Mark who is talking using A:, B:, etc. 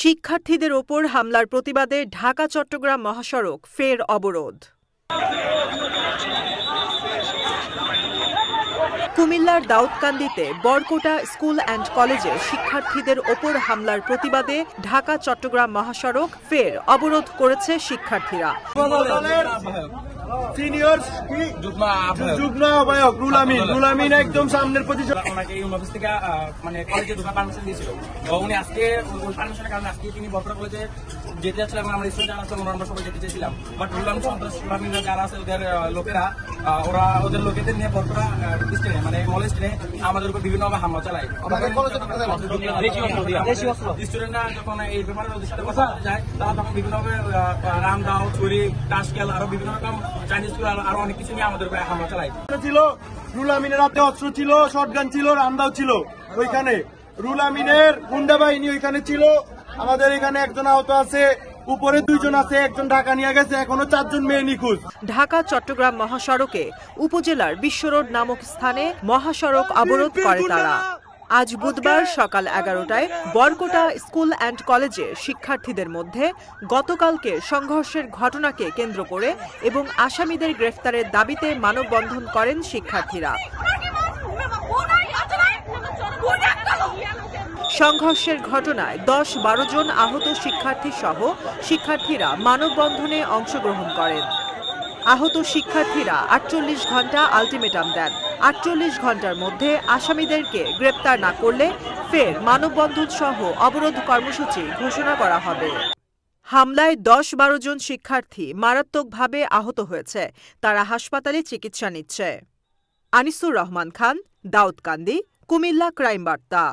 A: শিক্ষার্থীদের ওপর হামলার প্রতিবাদে ঢাকা-চট্টগ্রাম মহাসড়ক ফের অবরোধ। কুমিল্লার দাউদকান্দিতে বরকোটা স্কুল অ্যান্ড কলেজে শিক্ষার্থীদের ওপর হামলার প্রতিবাদে ঢাকা-চট্টগ্রাম মহাসড়ক ফের অবরোধ করেছে শিক্ষার্থীরা।
B: একদম সামনের পজিশন অফিস থেকে কলেজে ঢোকার পারমিশন দিয়েছিল। উনি আজকে পারমিশনের কারণে আজকে তিনি বরকোটা কলেজে যেতে যাচ্ছিলাম। আমরা স্টুডেন্ট যারা আছে আমরা সবাই যেতে চেয়েছিলাম, বাট রুলাম সন্ত্রাসীরা যারা আছে ওদের লোকেরা ওদের লোকেদের নিয়ে বরকোটা স্টেনে মলেস্টে আমাদের উপর বিভিন্নভাবে হামলা চালায়। স্টুডেন্টরা যখন এই ব্যাপারে ওদের সাথে কথা যায় তারা তখন বিভিন্নভাবে রাম দাও, ছুরি, টাসকেল আরো বিভিন্ন রকম চাইনিজ আরো অনেক কিছু নিয়ে আমাদের উপরে হামলা চালায়।
C: ছিল রুল আমিনের হাতে অস্ত্র ছিল, শটগান ছিল, রামদাও ছিল। ওইখানে রুল আমিনের গুন্ডা বাহিনী ওইখানে ছিল। আমাদের এখানে একজন আহত আছে, উপরে 2 জন আছে, একজন ঢাকা নিয়ে গেছে, এখনো 4 জন মেয়ে নিখোঁজ।
A: ঢাকা-চট্টগ্রাম মহাসড়কে উপজেলার বিশ্বরোড নামক স্থানে মহাসড়ক অবরোধ করে তারা। আজ বুধবার সকাল 11টায় বরকোটা স্কুল অ্যান্ড কলেজে শিক্ষার্থীদের মধ্যে গতকালকে সংঘর্ষের ঘটনাকে কেন্দ্র করে এবং আসামিদের গ্রেফতারের দাবিতে মানববন্ধন করেন শিক্ষার্থীরা। সংঘর্ষের ঘটনায় 10-12 জন আহত শিক্ষার্থী সহ শিক্ষার্থীরা মানববন্ধনে অংশগ্রহণ করেন। আহত শিক্ষার্থীরা 48 ঘন্টা আলটিমেটাম দেন। 48 ঘন্টার মধ্যে আসামিদেরকে গ্রেপ্তার না করলে ফের মানববন্ধন সহ অবরোধ কর্মসূচি ঘোষণা করা হবে। হামলায় 10-12 জন শিক্ষার্থী মারাত্মকভাবে আহত হয়েছে, তারা হাসপাতালে চিকিৎসা নিচ্ছে। আনিসুর রহমান খান, দাউদকান্দি, কুমিল্লা ক্রাইম বার্তা।